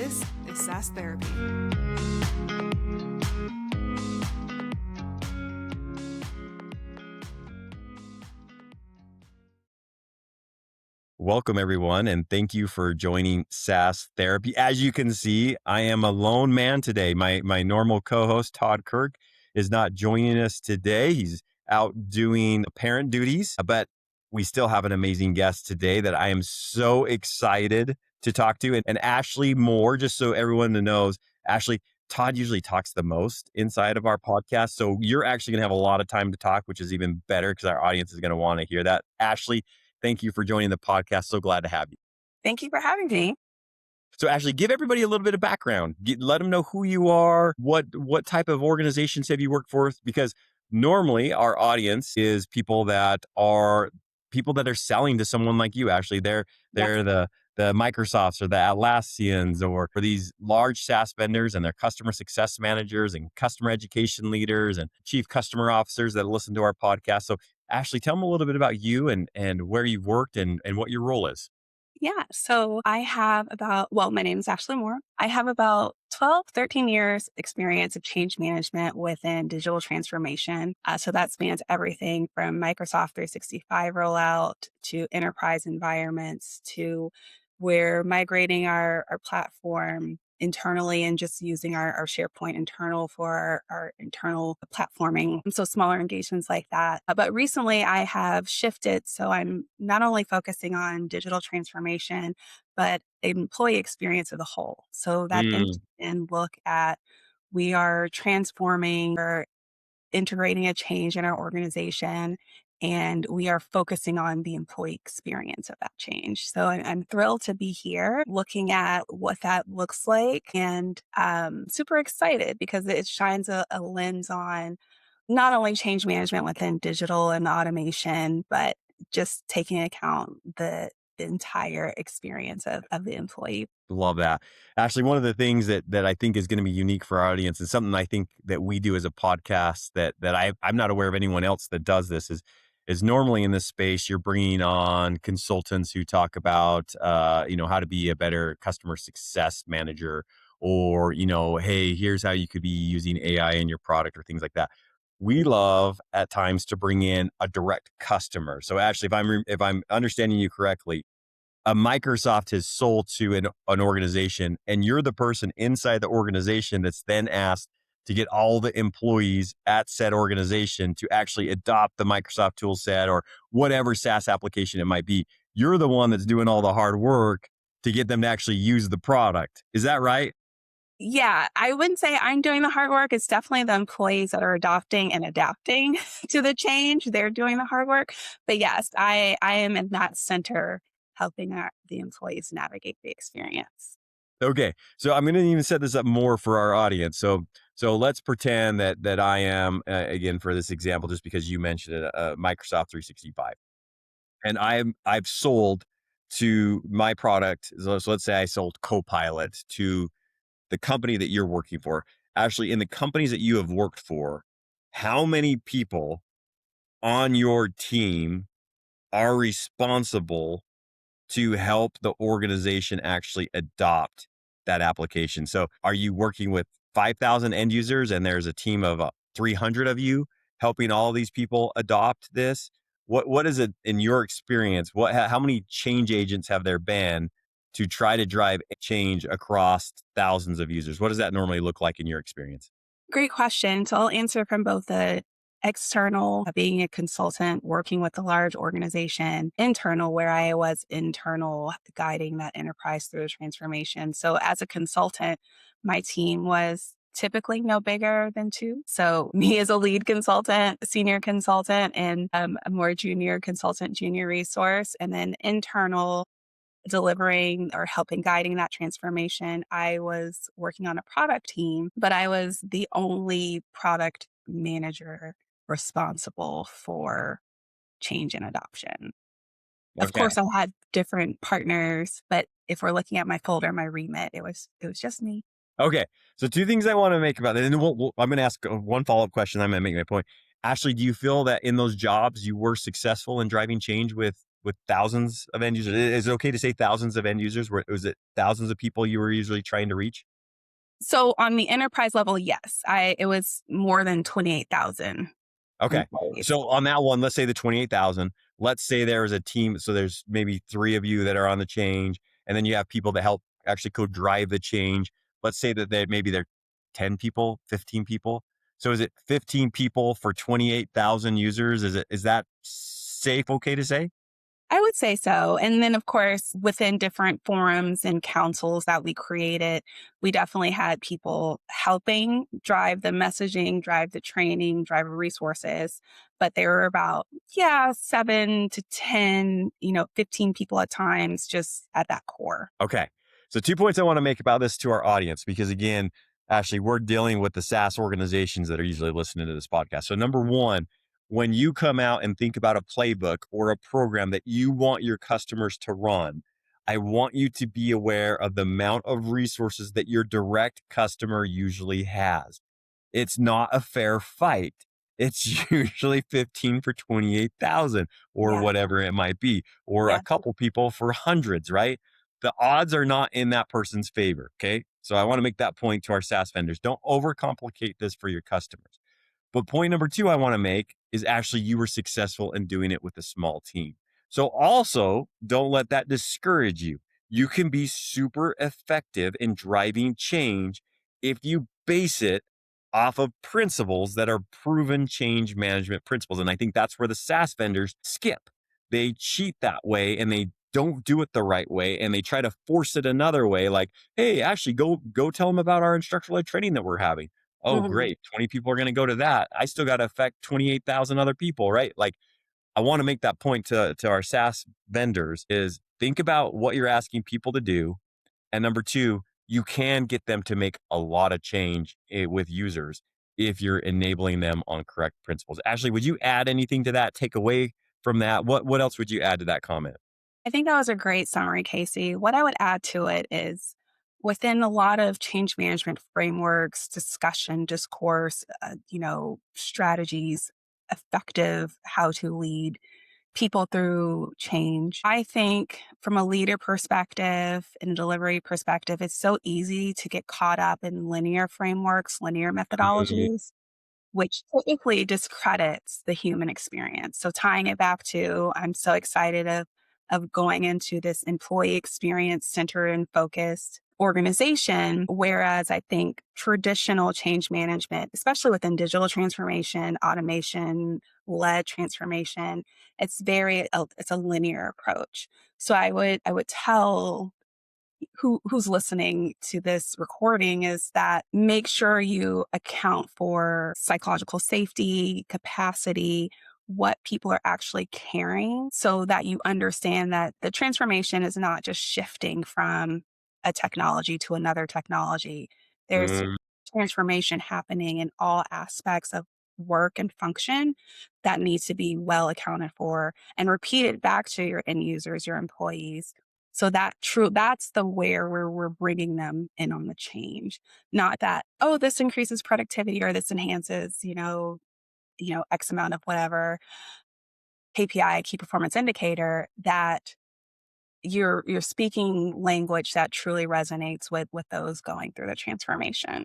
This is SaaS Therapy. Welcome, everyone, and thank you for joining SaaS Therapy. As you can see, I am a lone man today. My normal co-host, Todd Kirk, is not joining us today. He's out doing parent duties, but we still have an amazing guest today that I am so excited to talk to. And Ashley Moore, just so everyone knows, Ashley, Todd usually talks the most inside of our podcast. So you're actually going to have a lot of time to talk, which is even better because our audience is going to want to hear that. Ashley, thank you for joining the podcast. So glad to have you. Thank you for having me. So Ashley, give everybody a little bit of background. Let them know who you are. What type of organizations have you worked for? Because normally our audience is people that are selling to someone like you, Ashley. They're the Microsofts or the Atlassians or for these large SaaS vendors and their customer success managers and customer education leaders and chief customer officers that listen to our podcast. So Ashley, tell them a little bit about you and where you've worked and what your role is. Yeah. So I have my name is Ashley Moore. I have about 12, 13 years experience of change management within digital transformation. So that spans everything from Microsoft 365 rollout to enterprise environments to we're migrating our platform internally and just using our SharePoint internal for our internal platforming. So smaller engagements like that. But recently I have shifted. So I'm not only focusing on digital transformation, but employee experience as a whole. So that and look at we are transforming or integrating a change in our organization and we are focusing on the employee experience of that change. So I'm thrilled to be here looking at what that looks like and super excited because it shines a lens on not only change management within digital and automation, but just taking account the entire experience of the employee. Love that. Actually, one of the things that I think is going to be unique for our audience and something I think that we do as a podcast that I'm not aware of anyone else that does this is normally in this space, you're bringing on consultants who talk about, how to be a better customer success manager or, hey, here's how you could be using AI in your product or things like that. We love at times to bring in a direct customer. So actually, if I'm understanding you correctly, a Microsoft has sold to an organization and you're the person inside the organization that's then asked to get all the employees at said organization to actually adopt the Microsoft tool set or whatever SaaS application it might be. You're the one that's doing all the hard work to get them to actually use the product. Is that right? Yeah, I wouldn't say I'm doing the hard work. It's definitely the employees that are adopting and adapting to the change. They're doing the hard work. But yes, I am in that center helping the employees navigate the experience. Okay. So I'm going to even set this up more for our audience. So let's pretend that I am, again, for this example, just because you mentioned it, Microsoft 365. And I've sold to my product. So let's say I sold Copilot to the company that you're working for. Actually, in the companies that you have worked for, how many people on your team are responsible to help the organization actually adopt that application? So are you working with 5,000 end users and there's a team of 300 of you helping all these people adopt this? What is it in your experience? How many change agents have there been to try to drive change across thousands of users? What does that normally look like in your experience? Great question. So I'll answer from both the external, being a consultant, working with a large organization, internal, where I was internal, guiding that enterprise through the transformation. So as a consultant, my team was typically no bigger than 2. So me as a lead consultant, senior consultant, and a more junior consultant, junior resource, and then internal delivering or helping guiding that transformation. I was working on a product team, but I was the only product manager responsible for change and adoption. Of course, I had different partners, but if we're looking at my folder, my remit, it was just me. Okay. So 2 things I want to make about that. And then I'm going to ask one follow-up question. I'm going to make my point. Ashley, do you feel that in those jobs you were successful in driving change with with thousands of end users? Is it okay to say thousands of end users? Was it thousands of people you were usually trying to reach? So on the enterprise level, yes, I it was more than 28,000 Okay. employees. So on that one, let's say the 28,000, let's say there is a team. So there's maybe three of you that are on the change, and then you have people that help actually drive the change. Let's say that maybe they're 10 people, 15 people. So is it 15 people for 28,000 users? Is that safe? Okay to say? I would say so. And then, of course, within different forums and councils that we created, we definitely had people helping drive the messaging, drive the training, drive the resources. But there were about, yeah, 7 to 10, 15 people at times just at that core. Okay. So 2 points I want to make about this to our audience, because again, Ashley, we're dealing with the SaaS organizations that are usually listening to this podcast. So number one, when you come out and think about a playbook or a program that you want your customers to run, I want you to be aware of the amount of resources that your direct customer usually has. It's not a fair fight. It's usually 15 for 28,000 or Yeah. whatever it might be, or a Yeah. couple people for hundreds, right? The odds are not in that person's favor. Okay. So I want to make that point to our SaaS vendors. Don't overcomplicate this for your customers. But point number two I want to make is actually you were successful in doing it with a small team. So also don't let that discourage you. You can be super effective in driving change if you base it off of principles that are proven change management principles. And I think that's where the SaaS vendors skip. They cheat that way and they don't do it the right way, and they try to force it another way, like, hey, actually go tell them about our instructional training that we're having. Oh, Mhm. great. 20 people are going to go to that. I still got to affect 28,000 other people, right? Like, I want to make that point to our SaaS vendors is think about what you're asking people to do. And number two, you can get them to make a lot of change with users if you're enabling them on correct principles. Ashley, would you add anything to that? Take away from that? What else would you add to that comment? I think that was a great summary, Casey. What I would add to it is within a lot of change management frameworks, discussion, discourse, strategies, effective how to lead people through change. I think from a leader perspective and delivery perspective, it's so easy to get caught up in linear frameworks, linear Mhm. methodologies, which typically discredits the human experience. So tying it back to, I'm so excited of going into this employee experience centered and focused organization. Whereas I think traditional change management, especially within digital transformation, automation led transformation, it's a linear approach. So I would tell who's listening to this recording is that make sure you account for psychological safety, capacity, what people are actually carrying so that you understand that the transformation is not just shifting from a technology to another technology. There's Mm, transformation happening in all aspects of work and function that needs to be well accounted for and repeated back to your end users, your employees, so that's the where we're bringing them in on the change. Not that, oh, this increases productivity or this enhances, X amount of whatever KPI, key performance indicator, that you're speaking language that truly resonates with those going through the transformation.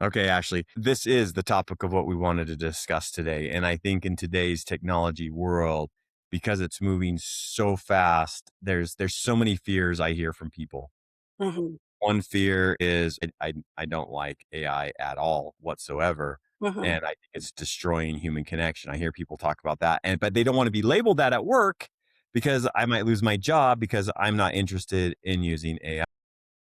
okay, Ashley, this is the topic of what we wanted to discuss today. And I think in today's technology world, because it's moving so fast, there's so many fears I hear from people. Mhm, One fear is I don't like AI at all whatsoever, mhm, and I think it's destroying human connection. I hear people talk about that, and but they don't want to be labeled that at work because I might lose my job because I'm not interested in using AI.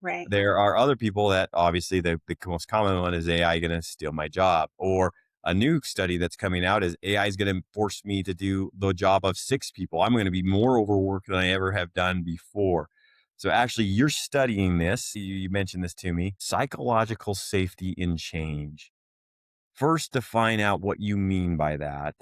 right. There are other people that obviously the most common one is AI going to steal my job, or a new study that's coming out is AI is going to force me to do the job of six people. I'm going to be more overworked than I ever have done before. So actually, you're studying this. You mentioned this to me. Psychological safety in change. First, define out what you mean by that,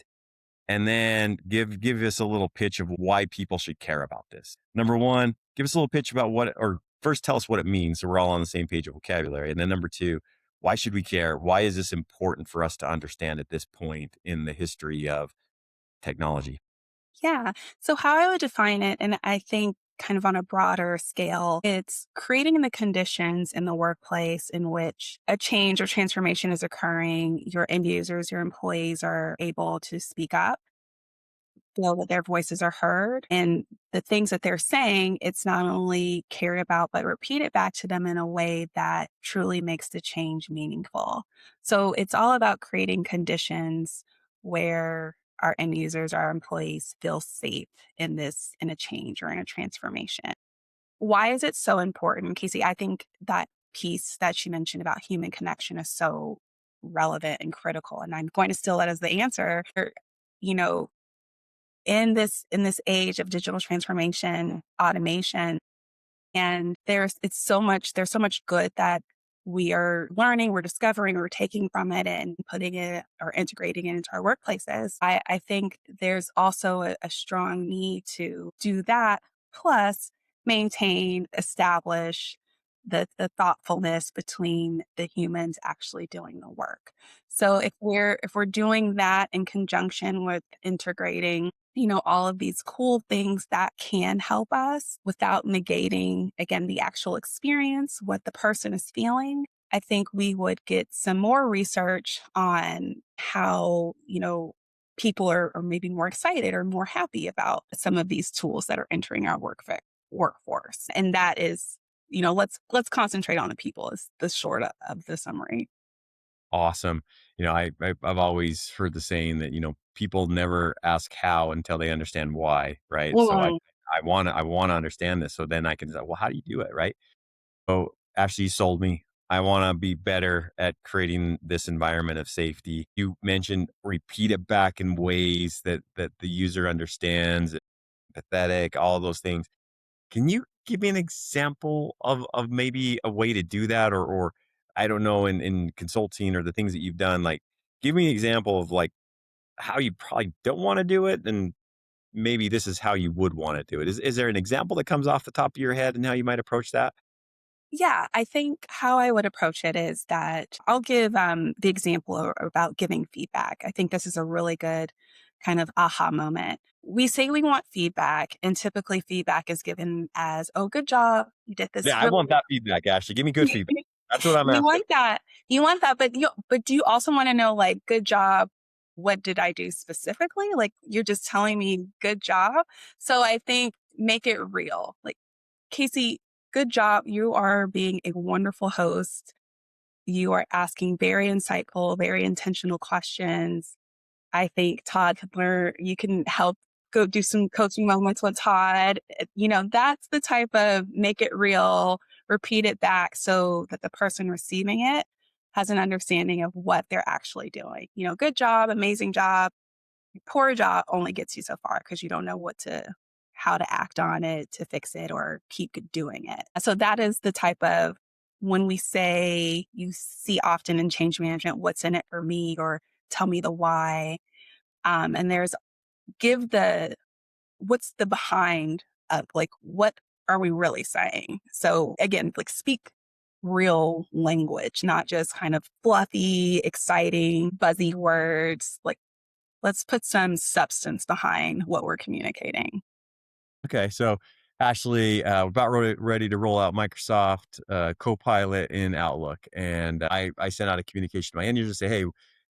and then give us a little pitch of why people should care about this. Number one, give us a little pitch about or first tell us what it means so we're all on the same page of vocabulary. And then number two, why should we care? Why is this important for us to understand at this point in the history of technology? Yeah. So, how I would define it, and I think kind of on a broader scale, it's creating the conditions in the workplace in which a change or transformation is occurring. Your end users, your employees are able to speak up, feel that their voices are heard, and the things that they're saying, it's not only cared about, but repeated back to them in a way that truly makes the change meaningful. So it's all about creating conditions where our end users, our employees feel safe in a change or in a transformation. Why is it so important, Casey? I think that piece that she mentioned about human connection is so relevant and critical. And I'm going to steal that as the answer. You know, in this age of digital transformation, automation, and there's so much good that we are learning, we're discovering, we're taking from it and putting it or integrating it into our workplaces. I think there's also a strong need to do that, plus maintain, establish the thoughtfulness between the humans actually doing the work. So if we're doing that in conjunction with integrating, all of these cool things that can help us without negating, again, the actual experience, what the person is feeling, I think we would get some more research on how, people are maybe more excited or more happy about some of these tools that are entering our workforce. And that is, let's concentrate on the people is the short of the summary. Awesome. I've always heard the saying that, people never ask how until they understand why, right? So Mm. I wanna understand this so then I can say, well, how do you do it, right? So actually you sold me. I wanna be better at creating this environment of safety. You mentioned repeat it back in ways that the user understands, pathetic, all of those things. Can you give me an example of maybe a way to do that or I don't know, in consulting or the things that you've done, like, give me an example of, like, how you probably don't wanna do it, and maybe this is how you would wanna do it. Is there an example that comes off the top of your head and how you might approach that? Yeah, I think how I would approach it is that I'll give the example about giving feedback. I think this is a really good kind of aha moment. We say we want feedback, and typically feedback is given as, "Oh, good job, you did this Yeah, I really." want that feedback, Ashley. Give me good feedback. That's what I'm You after. want that. You want that, but do you also wanna know, like, "Good job, what did I do specifically?" Like, you're just telling me, "Good job?" So I think make it real. Like, "Casey, good job. You are being a wonderful host. You are asking very insightful, very intentional questions. I think Todd could learn, you can help go do some coaching moments with Todd." That's the type of make it real, repeat it back so that the person receiving it has an understanding of what they're actually doing. Good job, amazing job, poor job only gets you so far because you don't know how to act on it to fix it or keep doing it. So that is the type of, when we say you see often in change management, what's in it for me, or tell me the why. And there's give the what's the behind of, like, what are we really saying? So again, like, speak real language, not just kind of fluffy, exciting, buzzy words. Like, let's put some substance behind what we're communicating. Okay, so Ashley, we're about ready to roll out Microsoft Copilot in Outlook, and I sent out a communication to my end users to say, hey,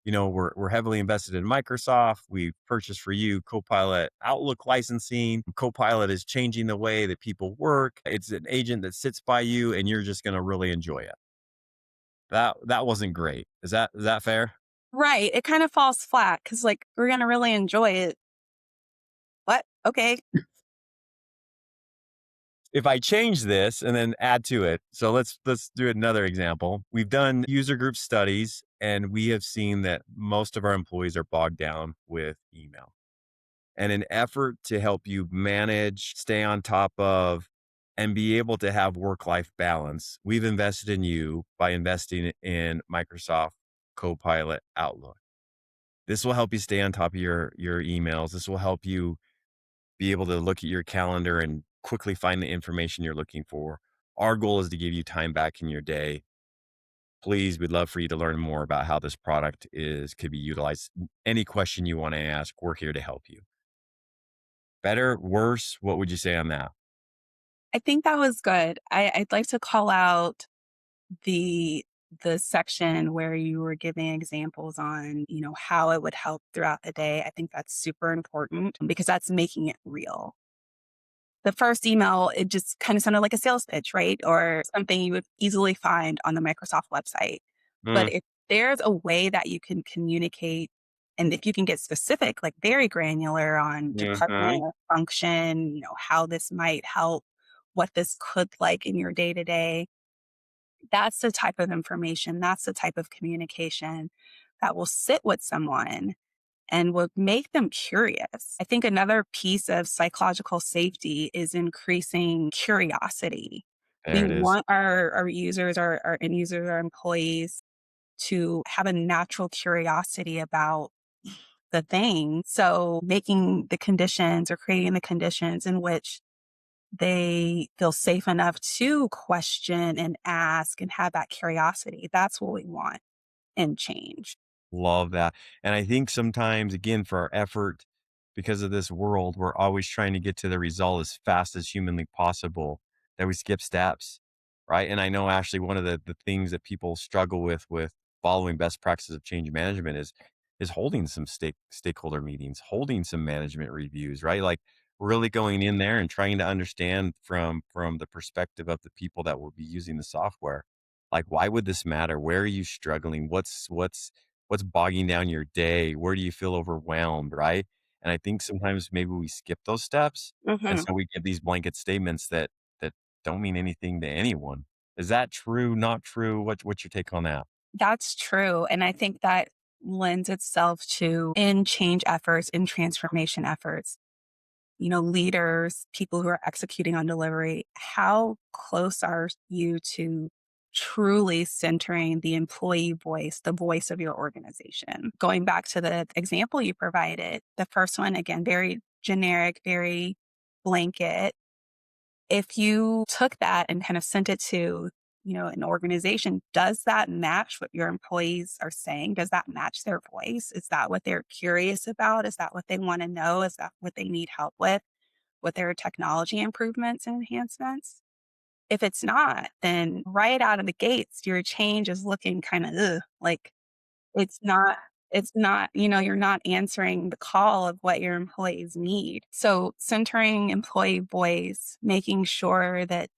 we're heavily invested in Microsoft. We purchased for you Copilot Outlook licensing. Copilot is changing the way that people work. It's an agent that sits by you, and you're just going to really enjoy it. That wasn't great. Is that fair? Right. It kind of falls flat because, like, we're going to really enjoy it. What? Okay. If I change this and then add to it, so let's do another example. We've done user group studies and we have seen that most of our employees are bogged down with email. And an effort to help you manage, stay on top of, and be able to have work-life balance, we've invested in you by investing in Microsoft Copilot Outlook. This will help you stay on top of your emails. This will help you be able to look at your calendar and quickly find the information you're looking for. Our goal is to give you time back in your day. Please, we'd love for you to learn more about how this product is could be utilized. Any question you want to ask, we're here to help you. Better, worse? What would you say on that? I think that was good. I'd like to call out the the section where you were giving examples on, how it would help throughout the day. I think that's super important because that's making it real. The first email, it just kind of sounded like a sales pitch, right? Or something you would easily find on the Microsoft website. But Mm, if there's a way that you can communicate, and if you can get specific, like very granular on department mhm. or function, how this might help, what this could like in your day to day, that's the type of information, that's the type of communication that will sit with someone and would make them curious. I think another piece of psychological safety is increasing curiosity. We There it is. want our users, our end users, our employees to have a natural curiosity about the thing. So making the conditions or creating the conditions in which they feel safe enough to question and ask and have that curiosity. That's what we want in change. Love that. And I think sometimes, again, for our effort, because of this world, we're always trying to get to the result as fast as humanly possible, that we skip steps. Right. And I know, Ashley, one of the things that people struggle with following best practices of change management is holding some stakeholder meetings, holding some management reviews, right? Like really going in there and trying to understand from the perspective of the people that will be using the software. Like, why would this matter? Where are you struggling? What's bogging down your day? Where do you feel overwhelmed, right? And I think sometimes maybe we skip those steps, and Mhm. so we give these blanket statements that don't mean anything to anyone. Is that true? Not true? What's your take on that? That's true. And I think that lends itself to in change efforts, in transformation efforts, leaders, people who are executing on delivery, how close are you to truly centering the employee voice, the voice of your organization? Going back to the example you provided, the first one, again, very generic, very blanket. If you took that and kind of sent it to, an organization, does that match what your employees are saying? Does that match their voice? Is that what they're curious about? Is that what they want to know? Is that what they need help with their technology improvements and enhancements? If it's not, then right out of the gates, your change is looking kind of like it's not it's not, you're not answering the call of what your employees need. So centering employee voice, making sure that,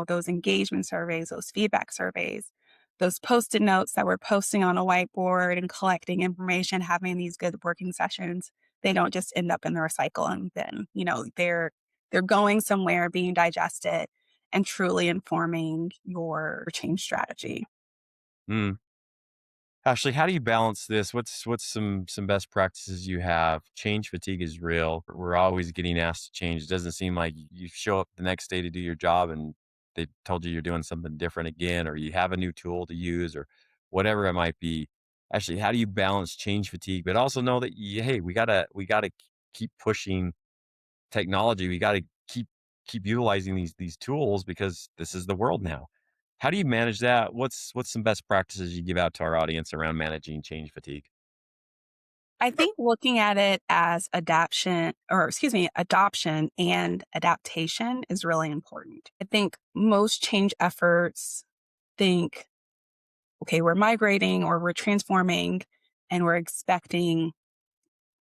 those engagement surveys, those feedback surveys, those post-it notes that we're posting on a whiteboard and collecting information, having these good working sessions, they don't just end up in the recycling bin. They're going somewhere, being digested, and truly informing your change strategy. Mm. Ashley, how do you balance this? What's some best practices you have? Change fatigue is real. We're always getting asked to change. It doesn't seem like you show up the next day to do your job and they told you you're doing something different again, or you have a new tool to use, or whatever it might be. Ashley, how do you balance change fatigue, but also know that hey, we gotta keep pushing technology. We got to keep utilizing these tools because this is the world now. How do you manage that? What's some best practices you give out to our audience around managing change fatigue? I think looking at it as adoption and adaptation is really important. I think most change efforts think, okay, we're migrating or we're transforming and we're expecting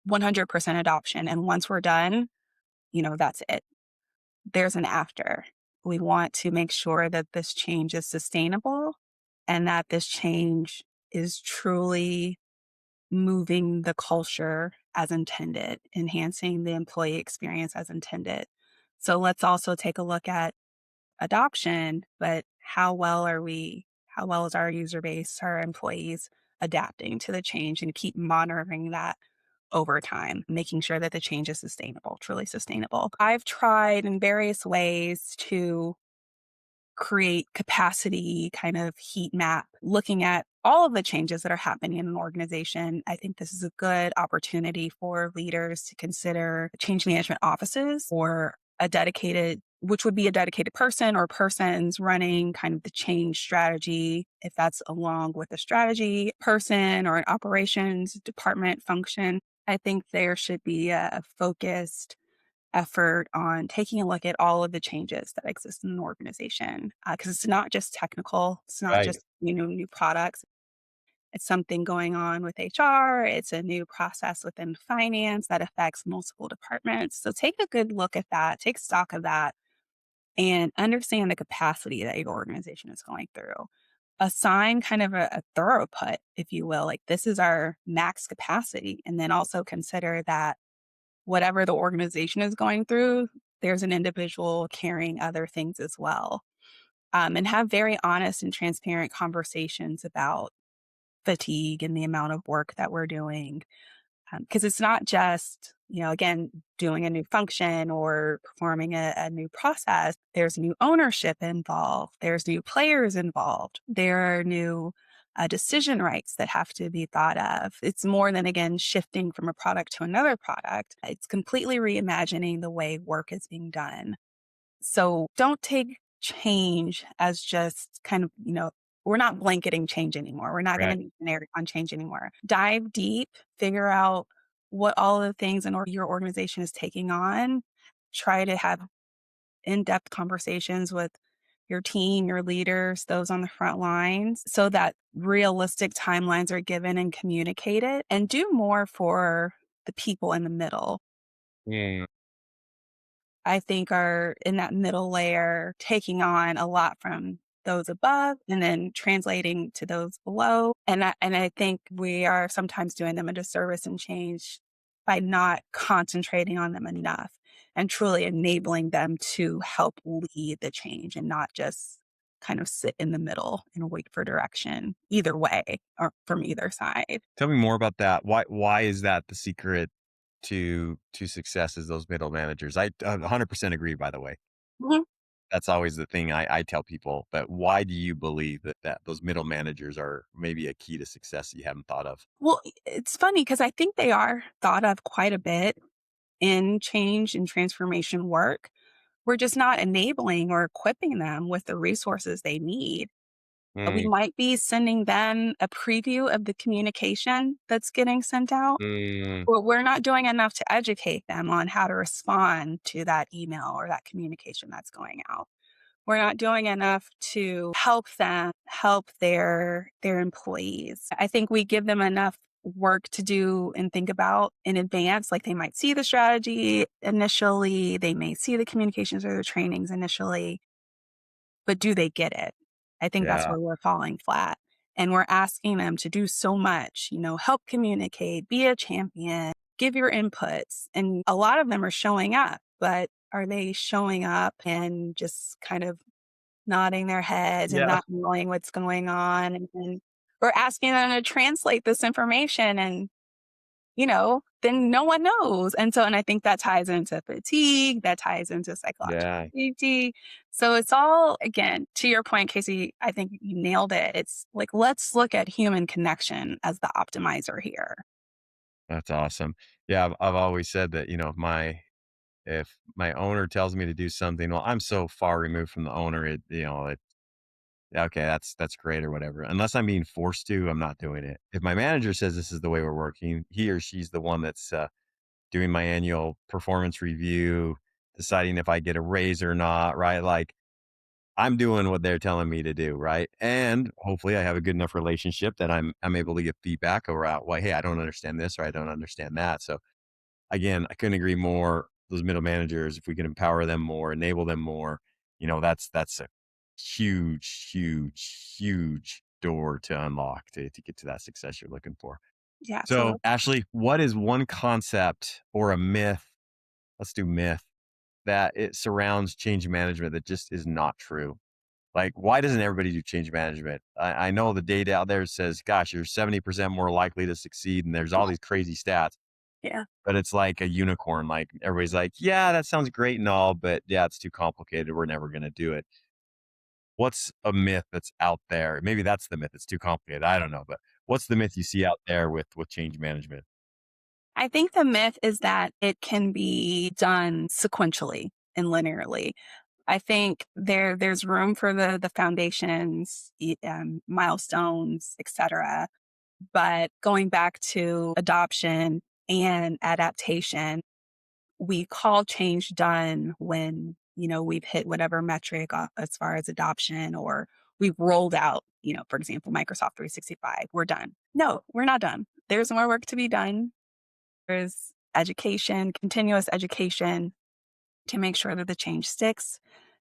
100% adoption. And once we're done, that's it. There's an after. We want to make sure that this change is sustainable and that this change is truly moving the culture as intended, enhancing the employee experience as intended. So let's also take a look at adoption, but how well is our user base, our employees adapting to the change and keep monitoring that over time, making sure that the change is sustainable, truly sustainable. I've tried in various ways to create capacity kind of heat map, looking at all of the changes that are happening in an organization. I think this is a good opportunity for leaders to consider change management offices or which would be a dedicated person or persons running kind of the change strategy, if that's along with a strategy person or an operations department function. I think there should be a focused effort on taking a look at all of the changes that exist in an organization because it's not just technical, it's not Right. just new products. It's something going on with HR. It's a new process within finance that affects multiple departments. So take a good look at that, take stock of that, and understand the capacity that your organization is going through. Assign kind of a thorough put, if you will, like this is our max capacity. And then also consider that whatever the organization is going through, there's an individual carrying other things as well. And have very honest and transparent conversations about fatigue and the amount of work that we're doing. Because it's not just, again, doing a new function or performing a new process. There's new ownership involved. There's new players involved. There are new decision rights that have to be thought of. It's more than, again, shifting from a product to another product. It's completely reimagining the way work is being done. So don't take change as just kind of, we're not blanketing change anymore. We're not going to Right. be generic on change anymore. Dive deep, figure out what all of the things your organization is taking on. Try to have in depth conversations with your team, your leaders, those on the front lines, so that realistic timelines are given and communicated, and do more for the people in the middle. Mm. I think are in that middle layer, taking on a lot from those above and then translating to those below. And I think we are sometimes doing them a disservice and change by not concentrating on them enough and truly enabling them to help lead the change and not just kind of sit in the middle and wait for direction either way or from either side. Tell me more about that. Why is that the secret to success is those middle managers? I 100% agree, by the way. Mhm. That's always the thing I tell people, but why do you believe that those middle managers are maybe a key to success that you haven't thought of? Well, it's funny because I think they are thought of quite a bit in change and transformation work. We're just not enabling or equipping them with the resources they need. We Mm, might be sending them a preview of the communication that's getting sent out, mm, but we're not doing enough to educate them on how to respond to that email or that communication that's going out. We're not doing enough to help them help their employees. I think we give them enough work to do and think about in advance. Like they might see the strategy initially, they may see the communications or the trainings initially, but do they get it? I think that's yeah, where we're falling flat. And we're asking them to do so much, help communicate, be a champion, give your inputs. And a lot of them are showing up, but are they showing up and just kind of nodding their heads and yeah, not knowing what's going on? And we're asking them to translate this information and then no one knows. And I think that ties into fatigue, that ties into psychological yeah. safety. So it's all, again, to your point, Casey, I think you nailed it. It's like, let's look at human connection as the optimizer here. That's awesome. Yeah, I've always said that, if my owner tells me to do something, well, I'm so far removed from the owner, okay, that's great or whatever. Unless I'm being forced to, I'm not doing it. If my manager says this is the way we're working, he or she's the one that's doing my annual performance review, deciding if I get a raise or not, right? Like I'm doing what they're telling me to do, right? And hopefully I have a good enough relationship that I'm able to get feedback about, well, hey, I don't understand this or I don't understand that. So again, I couldn't agree more. Those middle managers, if we can empower them more, enable them more, that's a huge, huge, huge door to unlock to get to that success you're looking for. Yeah, So, absolutely. Ashley, what is one concept or a myth? Let's do myth that it surrounds change management that just is not true. Like, why doesn't everybody do change management? I know the data out there says, gosh, you're 70% more likely to succeed, and there's all these crazy stats. Yeah. But it's like a unicorn, like, everybody's like, "Yeah, that sounds great and all, but yeah, it's too complicated, we're never gonna do it." What's a myth that's out there? Maybe that's the myth, it's too complicated, I don't know, but what's the myth you see out there with change management? I think the myth is that it can be done sequentially and linearly. I think there's room for the foundations, milestones, etc. But going back to adoption and adaptation, we call change done when, we've hit whatever metric as far as adoption, or we've rolled out, for example, Microsoft 365. We're done. No, we're not done. There's more work to be done. There's education, continuous education to make sure that the change sticks,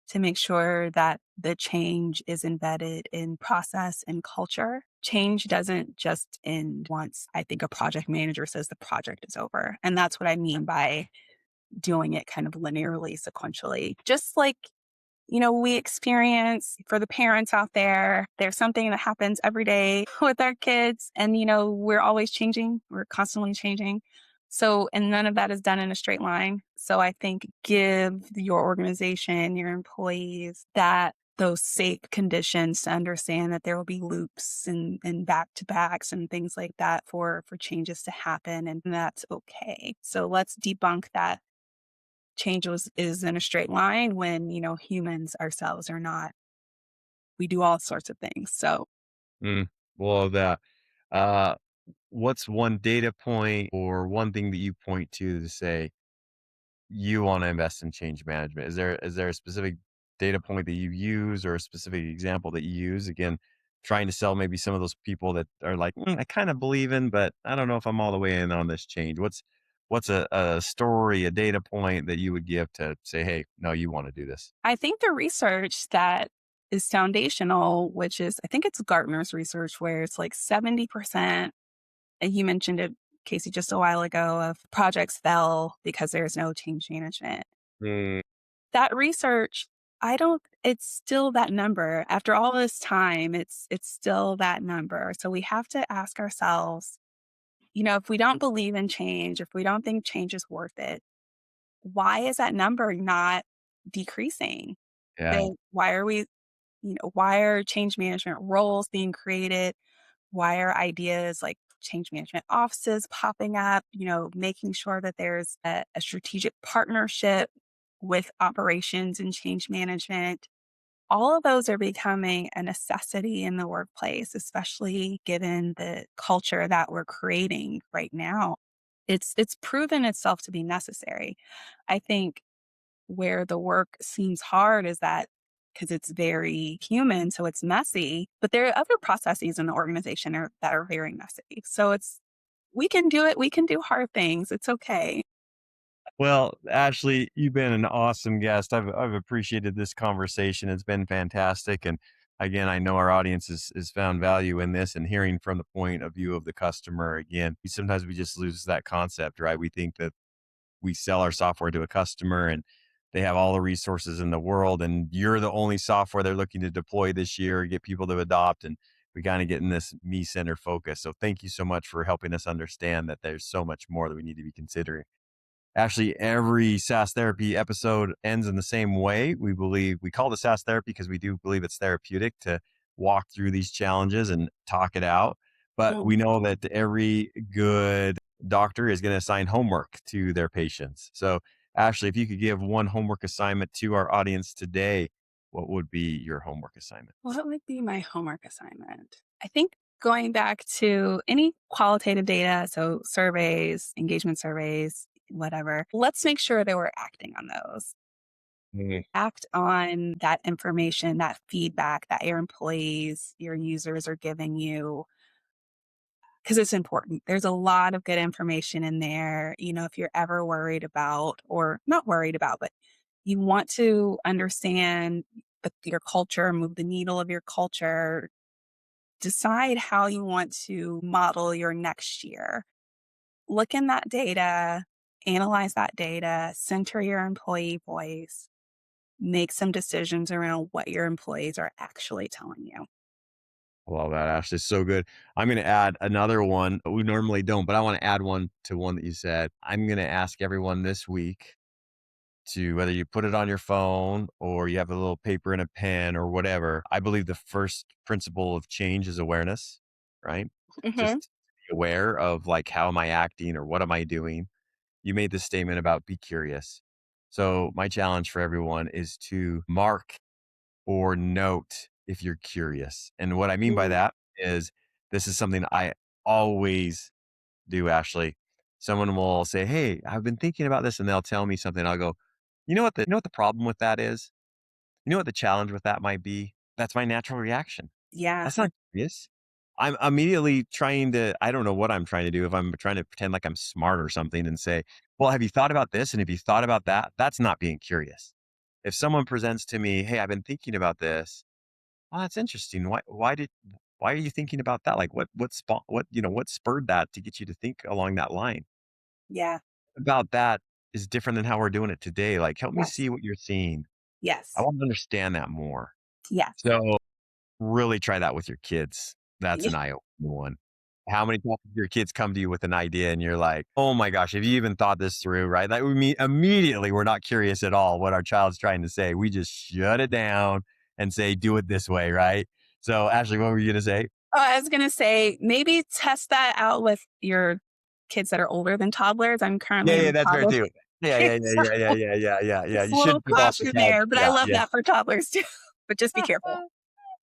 to make sure that the change is embedded in process and culture. Change doesn't just end once I think a project manager says the project is over. And that's what I mean by doing it kind of linearly, sequentially. Just like, we experience for the parents out there, there's something that happens every day with our kids, and, we're always changing, we're constantly changing. So, and none of that is done in a straight line. So, I think give your organization, your employees those safe conditions to understand that there will be loops and back to backs and things like that for changes to happen. And that's okay. So let's debunk that change is in a straight line when, humans ourselves are not. We do all sorts of things. So Mm, well, that. Uh, what's one data point or one thing that you point to say you want to invest in change management? Is there a specific data point that you use or a specific example that you use? Again, trying to sell maybe some of those people that are like, I kind of believe in, but I don't know if I'm all the way in on this change. What's a story, a data point that you would give to say, hey, no, you want to do this? I think the research that is foundational, which is, I think it's Gartner's research, where it's like 70%, and you mentioned it, Casey, just a while ago, of projects fell because there's no change management. Mm, That research, I don't it's still that number. After all this time, it's still that number. So we have to ask ourselves, if we don't believe in change, if we don't think change is worth it, why is that number not decreasing? yeah. Why are change management roles being created? Why are ideas like change management offices popping up? Making sure that there's a strategic partnership with operations and change management. All of those are becoming a necessity in the workplace, especially given the culture that we're creating right now. It's proven itself to be necessary. I think where the work seems hard is that because it's very human, so it's messy, but there are other processes in the organization that are very messy. So we can do it. We can do hard things. It's okay. Well, Ashley, you've been an awesome guest. I've appreciated this conversation. It's been fantastic. And again, I know our audience is found value in this and hearing from the point of view of the customer. Again, sometimes we just lose that concept, right? We think that we sell our software to a customer and they have all the resources in the world and you're the only software they're looking to deploy this year, get people to adopt. And we kind of get in this me center focus. So thank you so much for helping us understand that there's so much more that we need to be considering. Actually, every SaaS therapy episode ends in the same way. We call it SaaS therapy because we do believe it's therapeutic to walk through these challenges and talk it out. But we Mm. know that every good doctor is going to assign homework to their patients. So, Ashley, if you could give one homework assignment to our audience today, what would be your homework assignment? What would be my homework assignment? I think going back to any qualitative data, so surveys, engagement surveys, whatever, let's make sure that we're acting on those. Mm, Act on that information, that feedback that your employees, your users are giving you, because it's important. There's a lot of good information in there. If you're ever worried about, or not worried about, but you want to understand your culture, move the needle of your culture, decide how you want to model your next year. Look in that data, analyze that data, center your employee voice, make some decisions around what your employees are actually telling you. I love that, Ashley. So good. I'm going to add another one. We normally don't, but I want to add one to one that you said. I'm going to ask everyone this week to whether you put it on your phone or you have a little paper and a pen or whatever. I believe the first principle of change is awareness, right? Hmm. Just be aware of like, how am I acting or what am I doing? You made this statement about be curious. So, my challenge for everyone is to mark or note if you're curious. And what I mean by Mm. that is this is something I always do, Ashley. someone will say, "Hey, I've been thinking about this," and they'll tell me something. I'll go, you know what the problem with that is? You know what the challenge with that might be? That's my natural reaction. Yeah. That's not curious. I'm immediately trying to I don't know what I'm trying to do, if I'm trying to pretend like I'm smart or something and say, "Well, have you thought about this? And have you thought about that?" That's not being curious. If someone presents to me, "Hey, I've been thinking about this." "Oh, that's interesting. Why are you thinking about that? Like what spurred that to get you to think along that line? Yeah. About that is different than how we're doing it today. Like, help me Yes. see what you're seeing. I Yes. want to understand that more." Yes. So really try that with your kids. That's Yeah. an eye-opening one. How many times your kids come to you with an idea and you're like, "Oh my gosh, have you even thought this through?" Right? Like, immediately, we're not curious at all what our child's trying to say. We just shut it down and say, "Do it this way," right? So, Ashley, what were you gonna say? Oh, I was gonna say, maybe test that out with your kids that are older than toddlers. I'm Yeah, currently in yeah, a that's fair toddler too. Yeah, phase, yeah, yeah, so yeah, yeah, yeah, yeah, yeah, yeah. it's a You little should jump off the caution couch. there, but I Yeah, love yeah. that for toddlers too. But just be careful.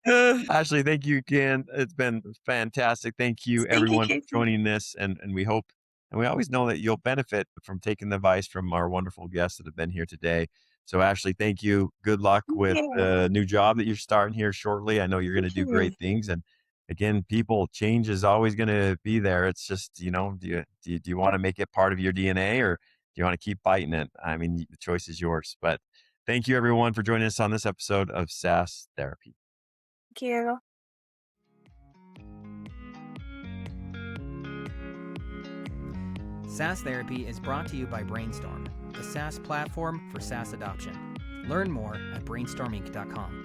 Ashley, thank you again. It's been fantastic. Thank you Thank you, everyone for Casey. joining this. And we hope and we always know that you'll benefit from taking the advice from our wonderful guests that have been here today. So Ashley, thank you. Good luck Thank with you. the new job that you're starting here shortly. I know you're going Thank to do you. great things. And again, people change is always going to be there. It's just, do you want to make it part of your DNA, or do you want to keep fighting it? I mean, the choice is yours. But thank you everyone for joining us on this episode of SaaS Therapy. Thank you. SaaS Therapy is brought to you by Brainstorm, the SaaS platform for SaaS adoption. Learn more at brainstorminc.com.